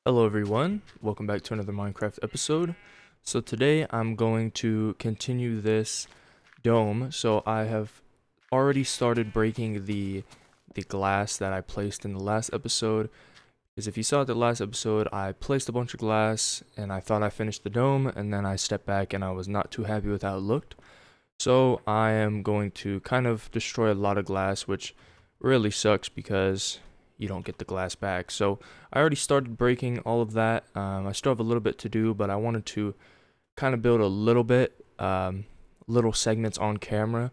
Hello everyone, welcome back to another Minecraft episode. So today I'm going to continue this dome. So I have already started breaking the glass that I placed in the last episode. Because if you saw the last episode, I placed a bunch of glass and I thought I finished the dome, and then I stepped back and I was not too happy with how it looked. So I am going to kind of destroy a lot of glass, which really sucks because you don't get the glass back. So I already started breaking all of that. I still have a little bit to do, but I wanted to kind of build a little bit, little segments on camera.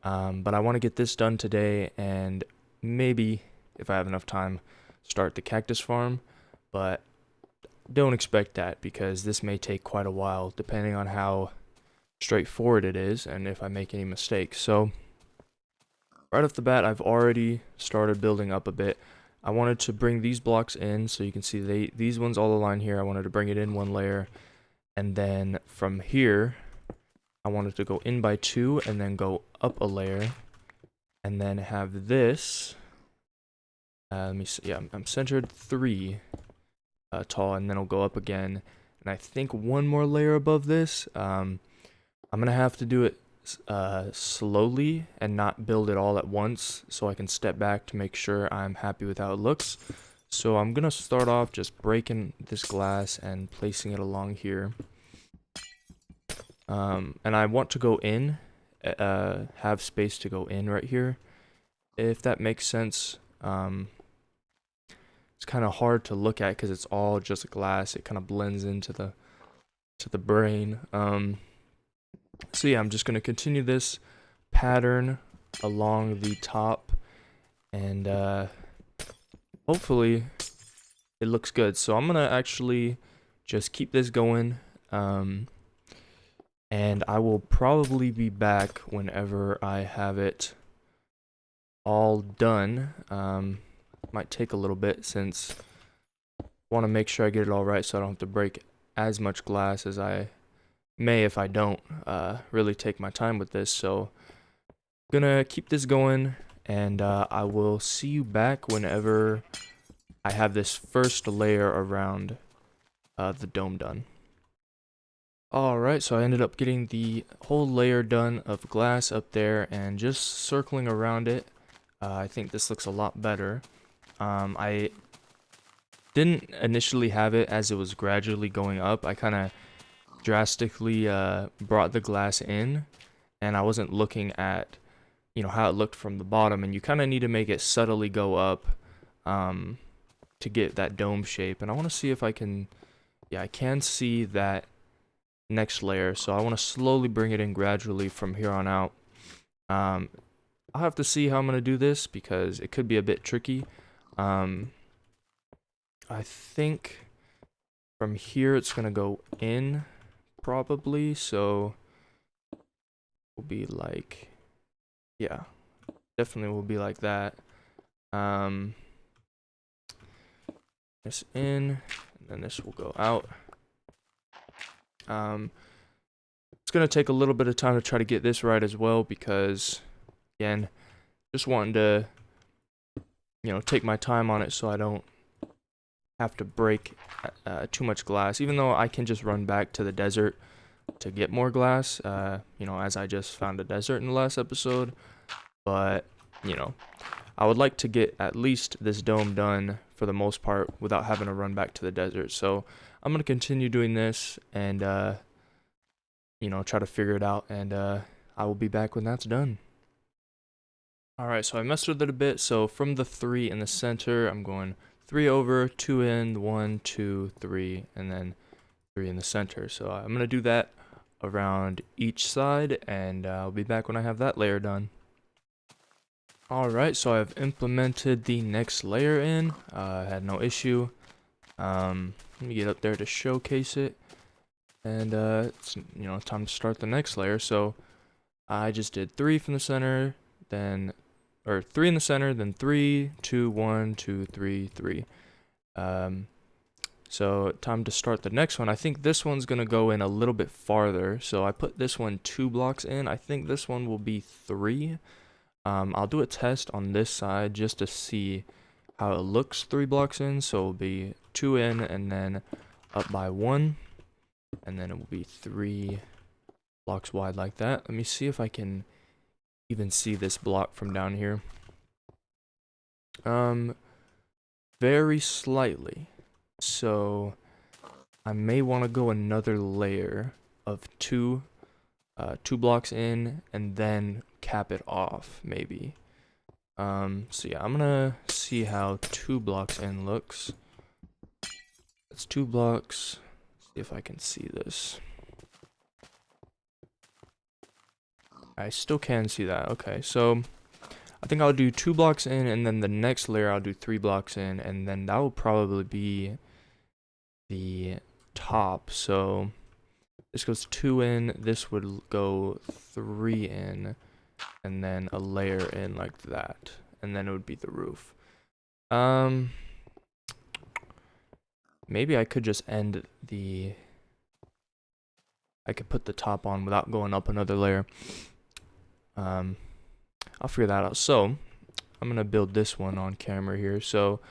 But I want to get this done today, and maybe if I have enough time, start the cactus farm. But don't expect that because this may take quite a while, depending on how straightforward it is and if I make any mistakes. So right off the bat, I've already started building up a bit. I wanted to bring these blocks in, so you can see these ones all align here. I wanted to bring it in one layer, and then from here I wanted to go in by 2 and then go up a layer, and then have this let me see, yeah, I'm centered 3 tall, and then I'll go up again, and I think one more layer above this. I'm gonna have to do it slowly and not build it all at once, so I can step back to make sure I'm happy with how it looks. So I'm gonna start off just breaking this glass and placing it along here. And I want to go in, have space to go in right here, if that makes sense. It's kind of hard to look at because it's all just glass. It kind of blends into the brain. So yeah, I'm just going to continue this pattern along the top, and hopefully it looks good. So I'm going to actually just keep this going, and I will probably be back whenever I have it all done. Might take a little bit since I want to make sure I get it all right so I don't have to break as much glass as I may if I don't really take my time with this. So I'm gonna keep this going, and I will see you back whenever I have this first layer around the dome done. Alright, so I ended up getting the whole layer done of glass up there and just circling around it. I think this looks a lot better. I didn't initially have it as it was gradually going up. I kind of drastically brought the glass in, and I wasn't looking at how it looked from the bottom, and you kind of need to make it subtly go up to get that dome shape. And I want to see if I can, yeah, I can see that next layer, so I want to slowly bring it in gradually from here on out. I'll have to see how I'm going to do this because it could be a bit tricky. I think from here it's going to go in probably, so will be like, yeah, definitely will be like that. This in, and then this will go out. It's gonna take a little bit of time to try to get this right as well, because again, just wanting to take my time on it so I don't have to break too much glass, even though I can just run back to the desert to get more glass, as I just found a desert in the last episode. But I would like to get at least this dome done for the most part without having to run back to the desert. So I'm going to continue doing this and try to figure it out, and I will be back when that's done. Alright, so I messed with it a bit. So from the 3 in the center, I'm going 3 over, 2 in, 1, 2, 3, and then 3 in the center. So I'm going to do that around each side, and I'll be back when I have that layer done. Alright, so I've implemented the next layer in. I had no issue. Let me get up there to showcase it. And it's time to start the next layer. So I just did 3 from the center, then 3 in the center, then 3, 2, 1, 2, 3, 3. So time to start the next one. I think this one's gonna go in a little bit farther. So I put this one 2 blocks in. I think this one will be 3. I'll do a test on this side just to see how it looks 3 blocks in. So it'll be 2 in and then up by 1, and then it will be 3 blocks wide like that. Let me see if I can even see this block from down here. Very slightly. So I may want to go another layer of 2 blocks in and then cap it off maybe. So yeah, I'm gonna see how 2 blocks in looks. That's 2 blocks. See if I can see this. I still can see that. Okay, so I think I'll do 2 blocks in, and then the next layer I'll do 3 blocks in, and then that will probably be the top. So this goes 2 in, this would go 3 in, and then a layer in like that, and then it would be the roof. Maybe I could just end the... I could put the top on without going up another layer. I'll figure that out. So I'm gonna build this one on camera here. So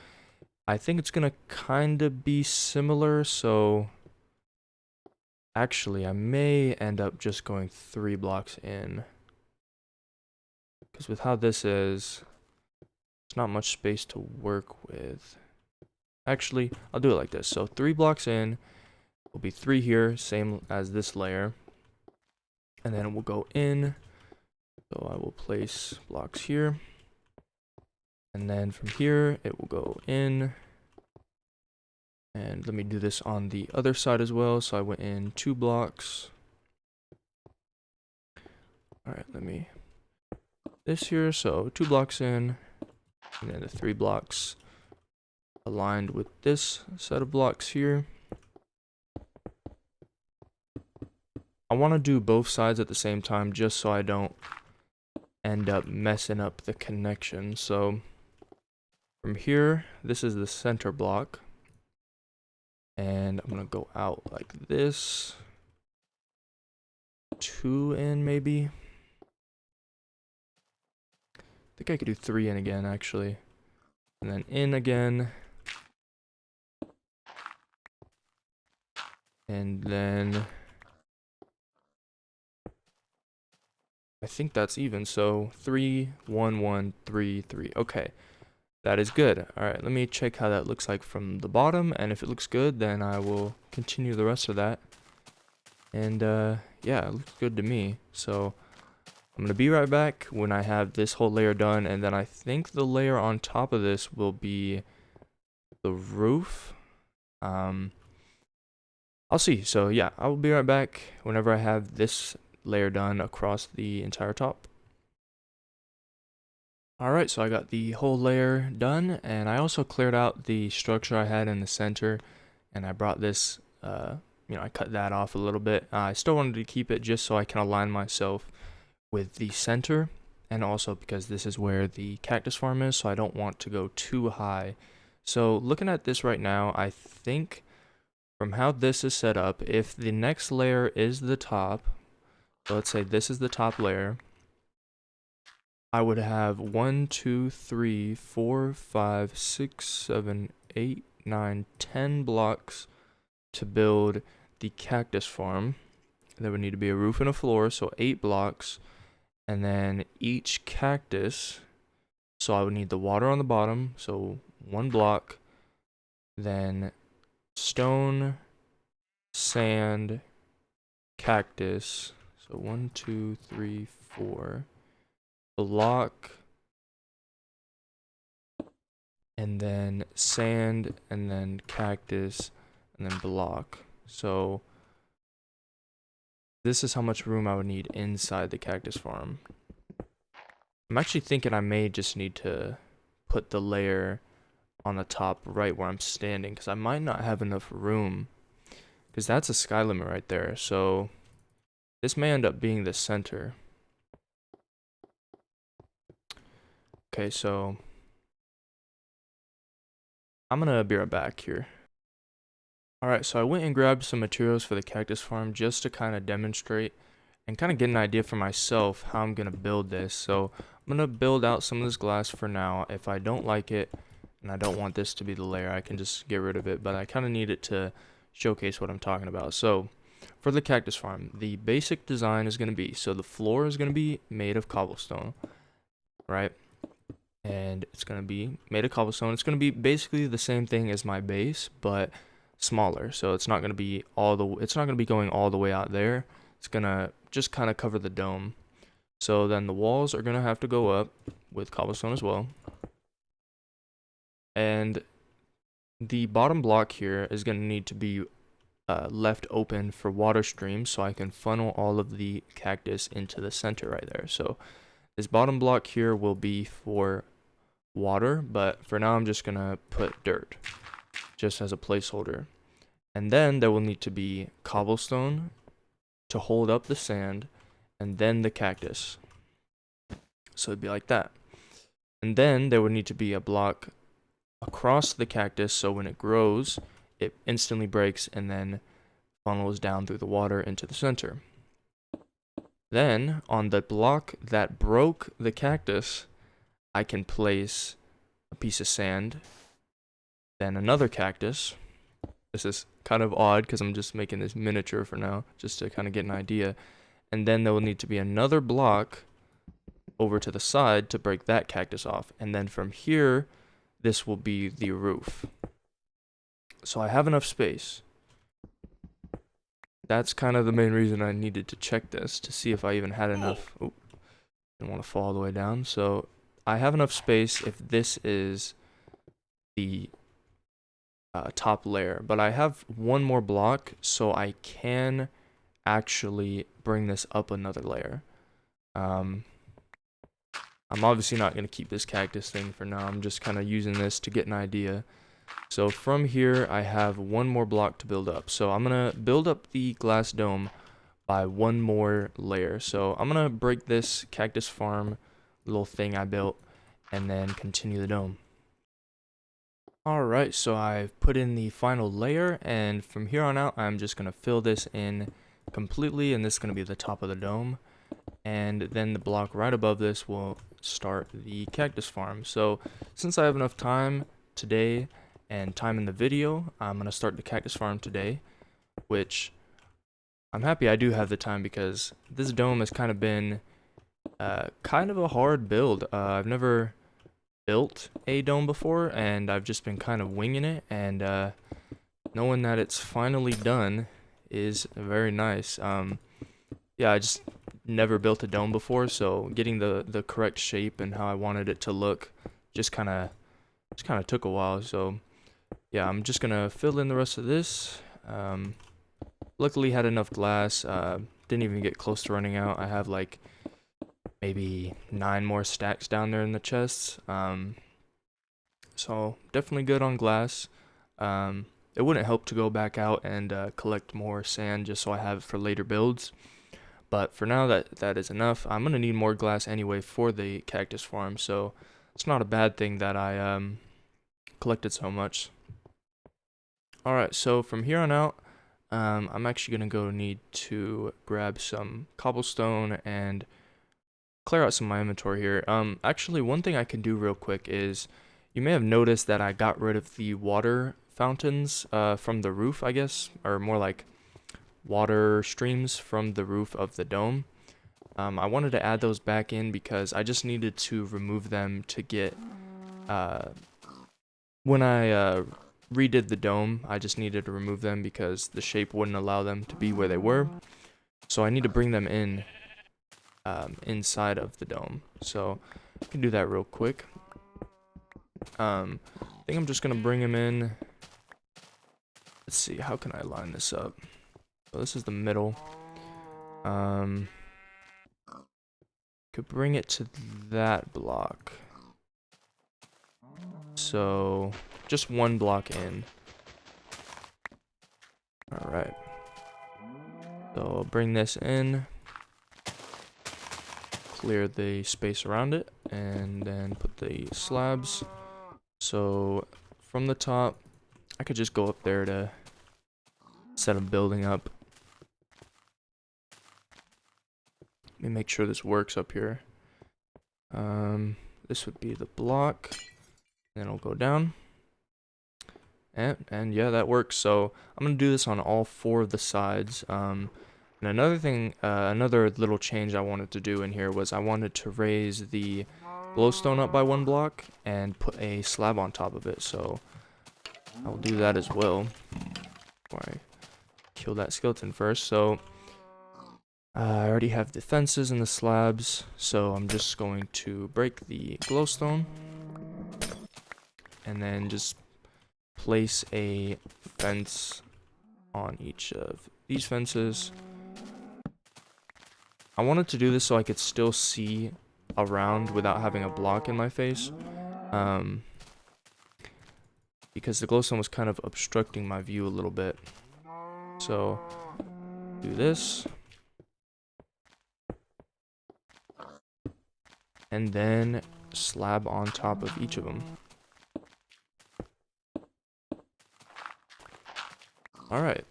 I think it's gonna kind of be similar. So actually, I may end up just going 3 blocks in, because with how this is, it's not much space to work with. Actually, I'll do it like this. So 3 blocks in will be 3 here, same as this layer, and then it will go in. So I will place blocks here, and then from here it will go in. And let me do this on the other side as well. So I went in 2 blocks. All right, let me this here. So 2 blocks in, and then the 3 blocks aligned with this set of blocks here. I want to do both sides at the same time just so I don't end up messing up the connection. So from here, this is the center block, and I'm gonna go out like this, 2 in maybe. I think I could do 3 in again actually, and then in again, and then I think that's even. So 3 1 1 3 3. Okay, that is good. All right, let me check how that looks like from the bottom, and if it looks good, then I will continue the rest of that. And yeah, it looks good to me. So I'm gonna be right back when I have this whole layer done, and then I think the layer on top of this will be the roof. I'll see. So yeah, I will be right back whenever I have this layer done across the entire top. Alright, so I got the whole layer done, and I also cleared out the structure I had in the center, and I brought this, I cut that off a little bit. I still wanted to keep it just so I can align myself with the center, and also because this is where the cactus farm is, so I don't want to go too high. So looking at this right now, I think from how this is set up, if the next layer is the top, so let's say this is the top layer, I would have 1 2 3 4 5 6 7 8 9 10 blocks to build the cactus farm. There would need to be a roof and a floor, so 8 blocks, and then each cactus, so I would need the water on the bottom, so 1 block, then stone, sand, cactus, so 1 2 3 4 block, and then sand, and then cactus, and then block. So this is how much room I would need inside the cactus farm. I'm actually thinking I may just need to put the layer on the top right where I'm standing, because I might not have enough room, because that's a sky limit right there. So this may end up being the center. Okay, so I'm gonna be right back here. Alright, so I went and grabbed some materials for the cactus farm just to kind of demonstrate and kind of get an idea for myself how I'm gonna build this. So I'm gonna build out some of this glass for now. If I don't like it, and I don't want this to be the layer, I can just get rid of it, but I kind of need it to showcase what I'm talking about. So for the cactus farm, the basic design is going to be, so the floor is going to be made of cobblestone, right? And it's going to be made of cobblestone. It's going to be basically the same thing as my base, but smaller. So it's not going to be going all the way out there. It's going to just kind of cover the dome. So then the walls are going to have to go up with cobblestone as well. And the bottom block here is going to need to be left open for water streams, so I can funnel all of the cactus into the center right there. So this bottom block here will be for water, but for now I'm just going to put dirt just as a placeholder. And then there will need to be cobblestone to hold up the sand, and then the cactus. So it'd be like that. And then there would need to be a block across the cactus, so when it grows, it instantly breaks and then funnels down through the water into the center. Then, on the block that broke the cactus, I can place a piece of sand, then another cactus. This is kind of odd because I'm just making this miniature for now, just to kind of get an idea. And then there will need to be another block over to the side to break that cactus off. And then from here, this will be the roof. So I have enough space. That's kind of the main reason I needed to check this, to see if I even had enough. Oh, didn't want to fall all the way down. So I have enough space if this is the top layer. But I have one more block, so I can actually bring this up another layer. I'm obviously not going to keep this cactus thing for now. I'm just kind of using this to get an idea. So from here, I have one more block to build up. So I'm going to build up the glass dome by one more layer. So I'm going to break this cactus farm little thing I built and then continue the dome. Alright, so I've put in the final layer, and from here on out, I'm just going to fill this in completely, and this is going to be the top of the dome. And then the block right above this will start the cactus farm. So since I have enough time today and time in the video, I'm going to start the cactus farm today, which I'm happy I do have the time because this dome has kind of been kind of a hard build. I've never built a dome before, and I've just been kind of winging it, and knowing that it's finally done is very nice. Yeah, I just never built a dome before, so getting the correct shape and how I wanted it to look just kind of took a while. So yeah, I'm just gonna fill in the rest of this. Luckily had enough glass. Didn't even get close to running out. I have like maybe 9 more stacks down there in the chests. So definitely good on glass. It wouldn't help to go back out and collect more sand just so I have it for later builds. But for now, that is enough. I'm going to need more glass anyway for the cactus farm, so it's not a bad thing that I collected so much. Alright, so from here on out, I'm actually going to go need to grab some cobblestone and clear out some of my inventory here. Actually, one thing I can do real quick is, you may have noticed that I got rid of the water fountains from the roof, I guess, or more like water streams from the roof of the dome. I wanted to add those back in because I just needed to remove them to get when I redid the dome, I just needed to remove them because the shape wouldn't allow them to be where they were. So I need to bring them in inside of the dome. So I can do that real quick. I think I'm just gonna bring them in. Let's see, how can I line this up? So this is the middle. Could bring it to that block. So just one block in. Alright. So I'll bring this in. Clear the space around it. And then put the slabs. So from the top, I could just go up there to instead of building up. Let me make sure this works up here. This would be the block. then it'll go down. And yeah, that works. So I'm gonna do this on all 4 of the sides. And another thing, another little change I wanted to do in here was I wanted to raise the glowstone up by 1 block and put a slab on top of it. So I'll do that as well. Before I kill that skeleton first. So I already have the fences and the slabs, so I'm just going to break the glowstone and then just place a fence on each of these fences. I wanted to do this so I could still see around without having a block in my face, because the glowstone was kind of obstructing my view a little bit. So do this, and then slab on top of each of them. Alright.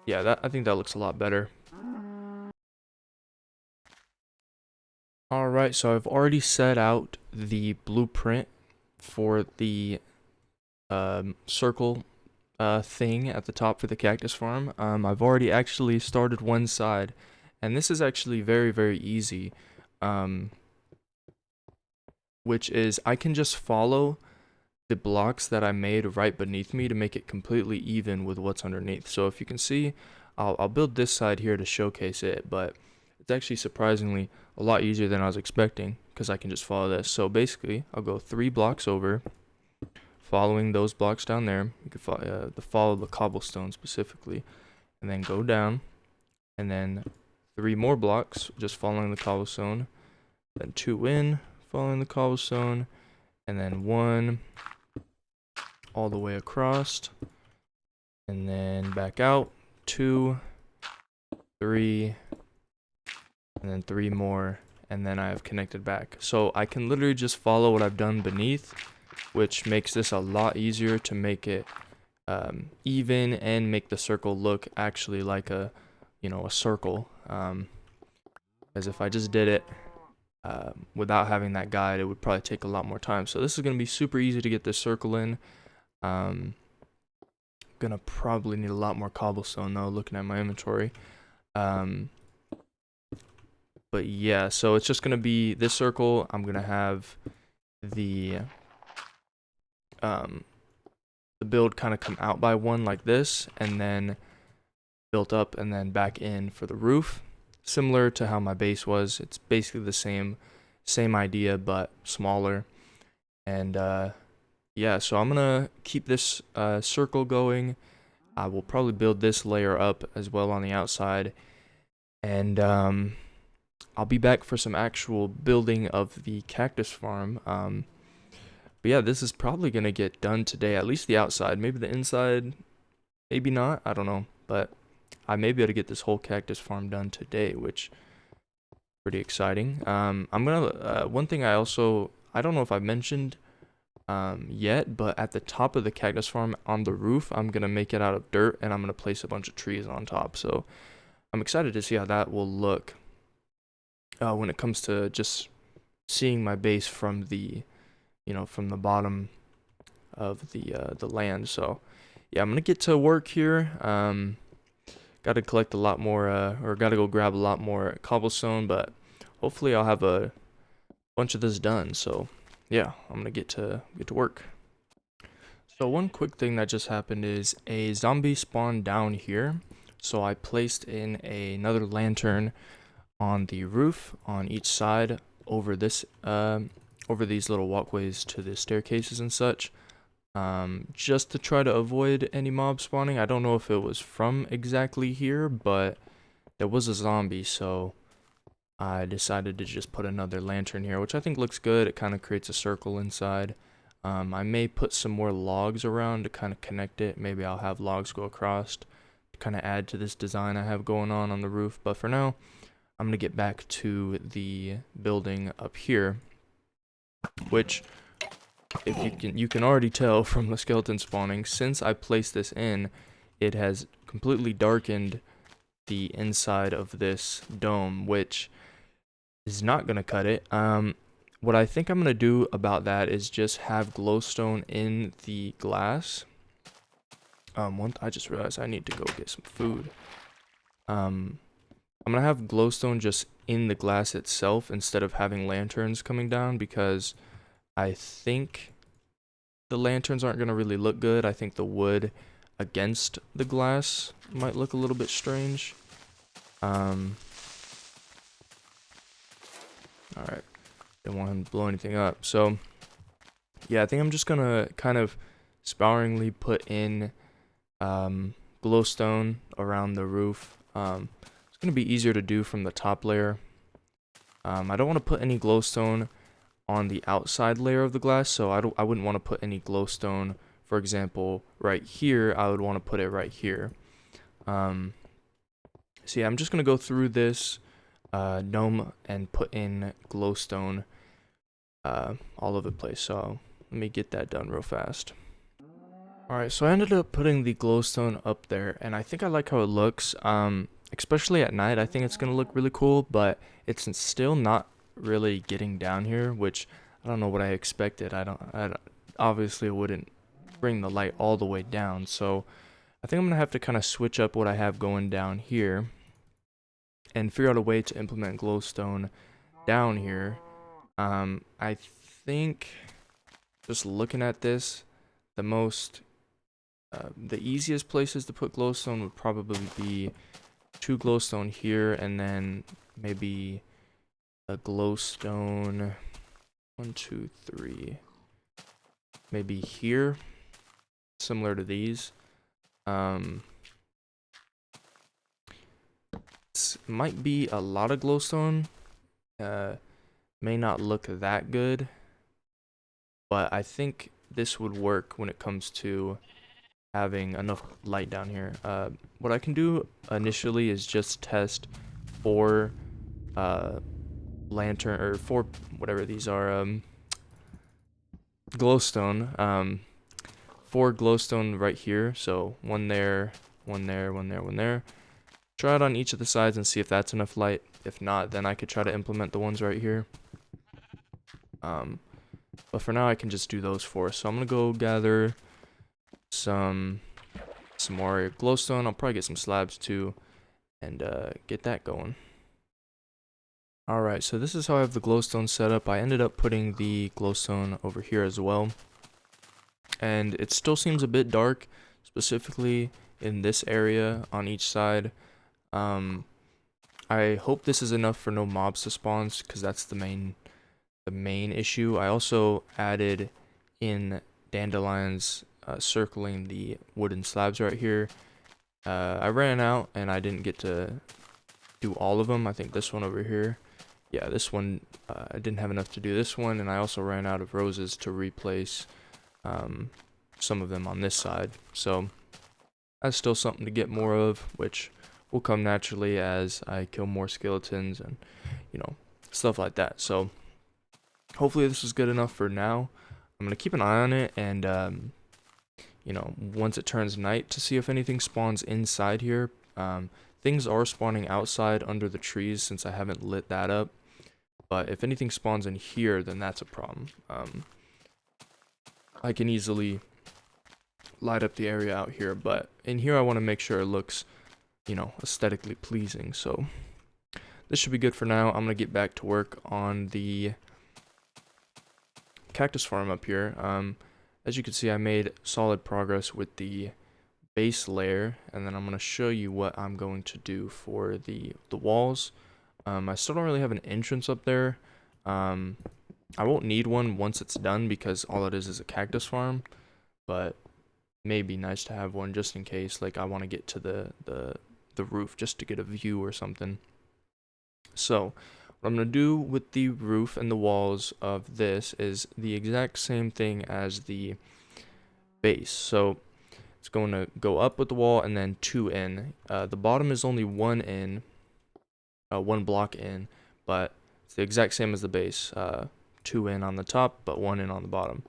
Yeah, I think that looks a lot better. Alright, so I've already set out the blueprint for the circle thing at the top for the cactus farm. I've already actually started one side, and this is actually very, very easy. Which is I can just follow the blocks that I made right beneath me to make it completely even with what's underneath. So if you can see, I'll build this side here to showcase it, but it's actually surprisingly a lot easier than I was expecting because I can just follow this. So basically, I'll go 3 blocks over, following those blocks down there. You can follow the cobblestone specifically, and then go down, and then 3 more blocks just following the cobblestone, then 2 in, following the cobblestone, and then 1 all the way across, and then back out, 2, 3, and then 3 more, and then I have connected back. So I can literally just follow what I've done beneath, which makes this a lot easier to make it even and make the circle look actually like a circle. As if I just did it without having that guide, it would probably take a lot more time. So this is going to be super easy to get this circle in. Gonna probably need a lot more cobblestone though, looking at my inventory. But yeah, so it's just gonna be this circle. I'm gonna have the build kind of come out by 1 like this, and then built up and then back in for the roof, similar to how my base was. It's basically the same idea but smaller. And yeah, so I'm gonna keep this circle going. I will probably build this layer up as well on the outside, and I'll be back for some actual building of the cactus farm. But yeah, this is probably gonna get done today, at least the outside. Maybe the inside, maybe not, I don't know, but I may be able to get this whole cactus farm done today, which is pretty exciting. I'm gonna one thing I don't know if I mentioned yet, but at the top of the cactus farm on the roof, I'm gonna make it out of dirt, and I'm gonna place a bunch of trees on top. So I'm excited to see how that will look when it comes to just seeing my base from the from the bottom of the land. So yeah, I'm gonna get to work here. Got to collect a lot more or got to go grab a lot more cobblestone, but hopefully I'll have a bunch of this done. So yeah, I'm gonna get to work. So one quick thing that just happened is a zombie spawned down here. So I placed in another lantern on the roof on each side over this over these little walkways to the staircases and such, just to try to avoid any mob spawning. I don't know if it was from exactly here, but there was a zombie, so I decided to just put another lantern here, which I think looks good. It kind of creates a circle inside. I may put some more logs around to kind of connect it. Maybe I'll have logs go across to kind of add to this design I have going on the roof. But for now, I'm going to get back to the building up here, which, if you can already tell from the skeleton spawning, since I placed this in, it has completely darkened the inside of this dome, which is not going to cut it. what I think I'm gonna do about that is just have glowstone in the glass. I just realized I need to go get some food. I'm gonna have glowstone just in the glass itself instead of having lanterns coming down, because I think the lanterns aren't gonna really look good. I think the wood against the glass might look a little bit strange. Alright. Don't want him to blow anything up. So, yeah, I think I'm just gonna kind of sparingly put in glowstone around the roof. It's gonna be easier to do from the top layer. I don't want to put any glowstone on the outside layer of the glass, so I wouldn't want to put any glowstone, for example, right here. I would want to put it right here. So yeah, I'm just gonna go through this gnome and put in glowstone all over the place. So let me get that done real fast. Alright, so I ended up putting the glowstone up there, and I think I like how it looks. Especially at night, I think it's gonna look really cool, but it's still not really getting down here, which I don't know what I expected. I obviously wouldn't bring the light all the way down, so I think I'm gonna have to kind of switch up what I have going down here and figure out a way to implement glowstone down here. I think just looking at this, the easiest places to put glowstone would probably be 2 glowstone here, and then maybe a glowstone 1, 2, 3, maybe here, similar to these. It might be a lot of glowstone. May not look that good, but I think this would work when it comes to having enough light down here. What I can do initially is just test 4 lantern, or 4 whatever these are, glowstone. 4 glowstone right here, so 1 there, 1 there, 1 there, 1 there. Try it on each of the sides and see if that's enough light. If not, then I could try to implement the ones right here. But for now I can just do those 4. So I'm gonna go gather some more glowstone. I'll probably get some slabs too, and get that going. Alright, so this is how I have the glowstone set up. I ended up putting the glowstone over here as well, and it still seems a bit dark, specifically in this area on each side. I hope this is enough for no mobs to spawn, because that's the main issue. I also added in dandelions circling the wooden slabs right here. I ran out and I didn't get to do all of them. I think this one over here, yeah, this one, I didn't have enough to do this one, and I also ran out of roses to replace some of them on this side. So that's still something to get more of, which will come naturally as I kill more skeletons and, you know, stuff like that. So hopefully this is good enough for now. I'm going to keep an eye on it, and you know, once it turns night, to see if anything spawns inside here. Things are spawning outside under the trees since I haven't lit that up, but if anything spawns in here, then that's a problem. I can easily light up the area out here, but in here I want to make sure it looks, you know, aesthetically pleasing. So this should be good for now. I'm gonna get back to work on the cactus farm up here. As you can see, I made solid progress with the base layer, and then I'm going to show you what I'm going to do for the walls. I still don't really have an entrance up there. I won't need one once it's done, because all it is a cactus farm, but it may be nice to have one just in case, like I want to get to the roof just to get a view or something. So what I'm going to do with the roof and the walls of this is the exact same thing as the base. So it's going to go up with the wall and then 2 in. The bottom is only 1 in, 1 block in, but it's the exact same as the base. 2 in on the top, but 1 in on the bottom.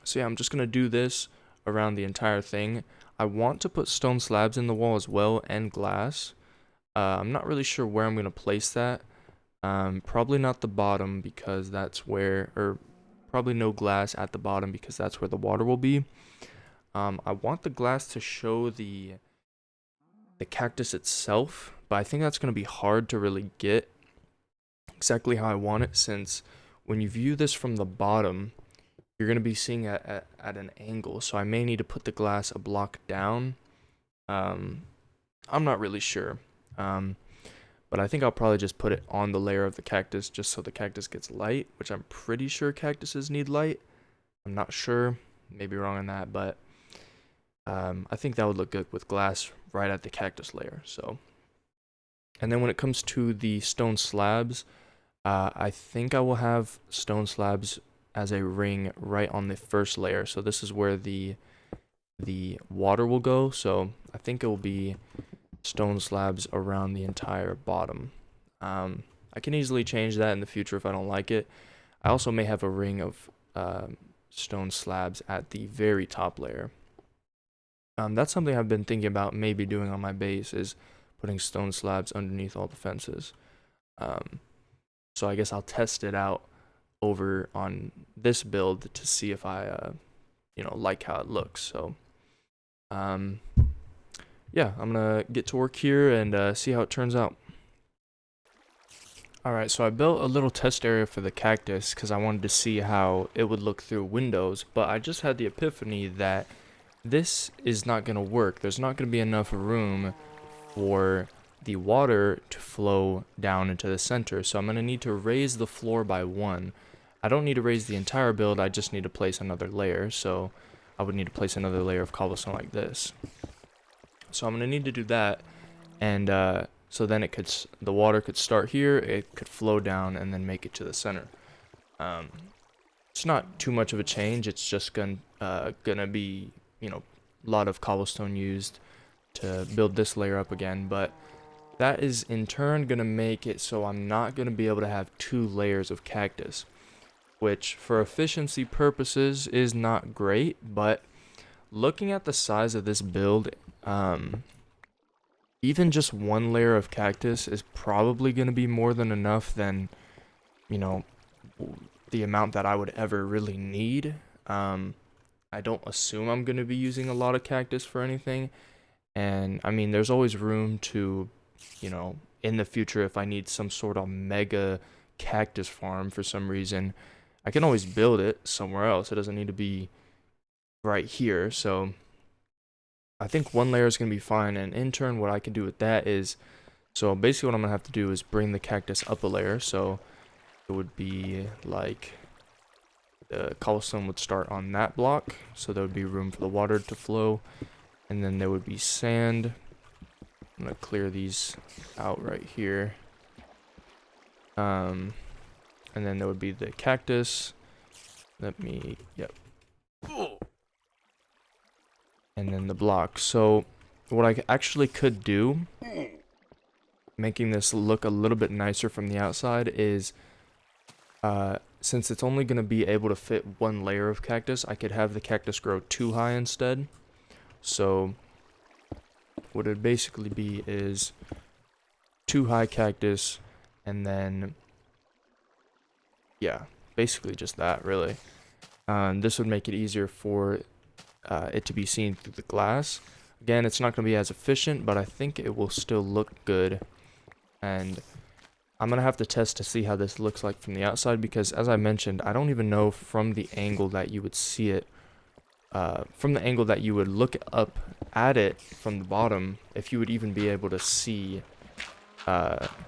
So yeah, I'm just going to do this around the entire thing. I want to put stone slabs in the wall as well, and glass. I'm not really sure where I'm going to place that, Probably not the bottom because that's where, or probably no glass at the bottom because that's where the water will be. I want the glass to show the cactus itself, but I think that's going to be hard to really get exactly how I want it, since when you view this from the bottom, you're going to be seeing it at an angle. So I may need to put the glass a block down. I'm not really sure. But I think I'll probably just put it on the layer of the cactus just so the cactus gets light, which I'm pretty sure cactuses need light. I'm not sure, maybe wrong on that, but I think that would look good with glass right at the cactus layer. So, and then when it comes to the stone slabs, I think I will have stone slabs as a ring right on the first layer. So this is where the water will go. So I think it will be stone slabs around the entire bottom. I can easily change that in the future if I don't like it. I also may have a ring of stone slabs at the very top layer. That's something I've been thinking about maybe doing on my base, is putting stone slabs underneath all the fences. So I guess I'll test it out over on this build to see if I, like how it looks. So, yeah, I'm gonna get to work here and see how it turns out. Alright, so I built a little test area for the cactus because I wanted to see how it would look through windows, but I just had the epiphany that this is not going to work. There's not going to be enough room for the water to flow down into the center, so I'm going to need to raise the floor by 1. I don't need to raise the entire build, I just need to place another layer, so I would need to place another layer of cobblestone like this. So I'm going to need to do that, and so then the water could start here, it could flow down, and then make it to the center. It's not too much of a change, it's just gonna be, a lot of cobblestone used to build this layer up again, but that is in turn gonna make it so I'm not gonna be able to have 2 layers of cactus, which for efficiency purposes is not great, but looking at the size of this build, even just 1 layer of cactus is probably going to be more than enough than, the amount that I would ever really need. I don't assume I'm going to be using a lot of cactus for anything. And, I mean, there's always room to, in the future, if I need some sort of mega cactus farm for some reason, I can always build it somewhere else. It doesn't need to be right here. So I think 1 layer is going to be fine, and in turn what I can do with that is, so basically what I'm going to have to do is bring the cactus up a layer, so it would be like the cobblestone would start on that block, so there would be room for the water to flow, and then there would be sand. I'm going to clear these out right here, and then there would be the cactus. Yep. And then the block. So what I actually could do, making this look a little bit nicer from the outside, is since it's only going to be able to fit 1 layer of cactus, I could have the cactus grow too high instead. So what it basically be is 2 high cactus, and then yeah, basically just that really. This would make it easier for it to be seen through the glass. Again, it's not going to be as efficient, but I think it will still look good. And I'm going to have to test to see how this looks like from the outside, because as I mentioned, I don't even know from the angle that you would see it, from the angle that you would look up at it from the bottom, if you would even be able to see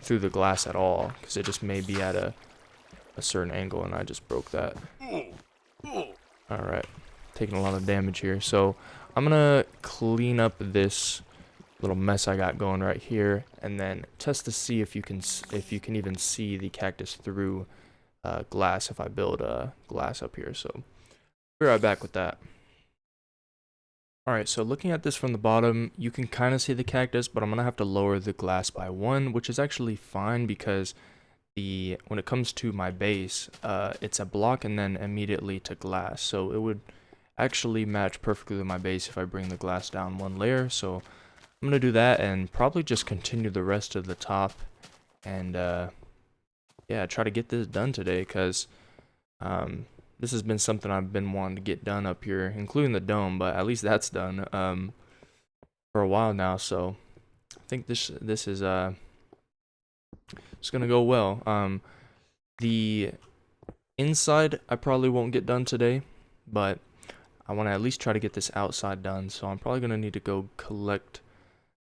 through the glass at all, because it just may be at a certain angle, and I just broke that. Alright. Taking a lot of damage here, so I'm gonna clean up this little mess I got going right here, and then test to see if you can even see the cactus through glass if I build glass up here. So be right back with that. Alright, so looking at this from the bottom, you can kind of see the cactus, but I'm gonna have to lower the glass by 1, which is actually fine because when it comes to my base, it's a block and then immediately to glass, so it would actually match perfectly with my base if I bring the glass down 1 layer. So I'm gonna do that and probably just continue the rest of the top and yeah, try to get this done today, because this has been something I've been wanting to get done up here, including the dome, but at least that's done for a while now. So I think this is it's gonna go well. The inside I probably won't get done today, but I want to at least try to get this outside done. So I'm probably gonna need to go collect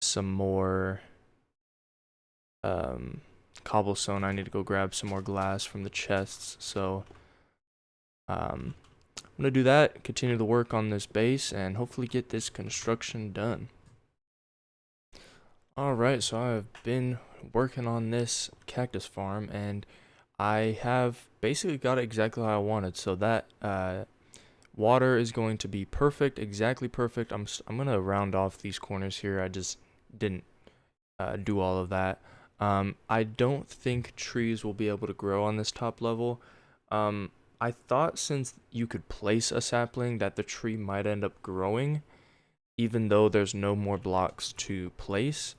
some more cobblestone. I need to go grab some more glass from the chests. So I'm gonna do that, continue to work on this base, and hopefully get this construction done. Alright, so I've been working on this cactus farm, and I have basically got it exactly how I wanted. So that water is going to be perfect, exactly perfect. I'm gonna round off these corners here. I just didn't do all of that. I don't think trees will be able to grow on this top level. I thought since you could place a sapling that the tree might end up growing, even though there's no more blocks to place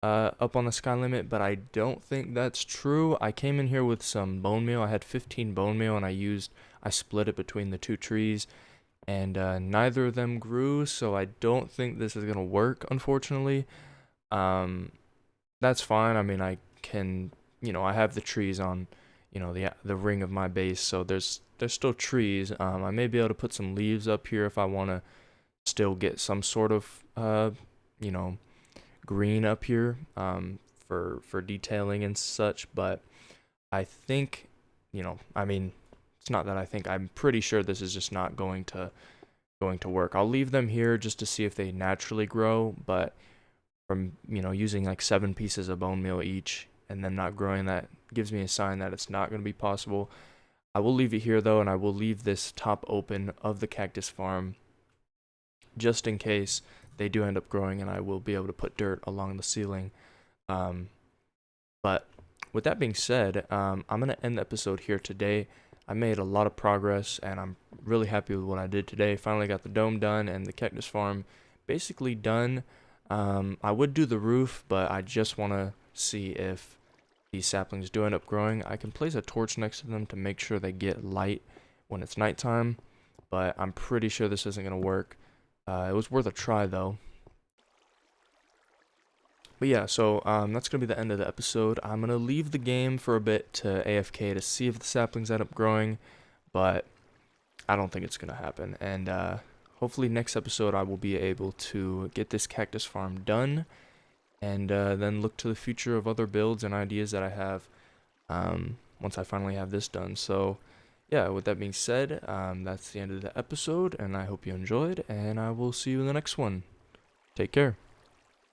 up on the sky limit, but I don't think that's true. I came in here with some bone meal. I had 15 bone meal, and I split it between the two trees, and neither of them grew, so I don't think this is gonna work, unfortunately. That's fine. I mean, I can, I have the trees on, the ring of my base, so there's still trees. I may be able to put some leaves up here if I want to still get some sort of, you know, green up here, for detailing and such. But I think, I mean, it's not that I think, I'm pretty sure this is just not going to work. I'll leave them here just to see if they naturally grow, but from using like 7 pieces of bone meal each and then not growing, that gives me a sign that it's not going to be possible. I will leave it here though, and I will leave this top open of the cactus farm just in case they do end up growing, and I will be able to put dirt along the ceiling. But with that being said, I'm going to end the episode here today. I made a lot of progress, and I'm really happy with what I did today. Finally got the dome done and the cactus farm basically done. I would do the roof, but I just want to see if these saplings do end up growing. I can place a torch next to them to make sure they get light when it's nighttime, but I'm pretty sure this isn't going to work. It was worth a try, though. But yeah, so that's going to be the end of the episode. I'm going to leave the game for a bit to AFK to see if the saplings end up growing, but I don't think it's going to happen. And hopefully next episode I will be able to get this cactus farm done, and then look to the future of other builds and ideas that I have once I finally have this done. So yeah, with that being said, that's the end of the episode, and I hope you enjoyed, and I will see you in the next one. Take care.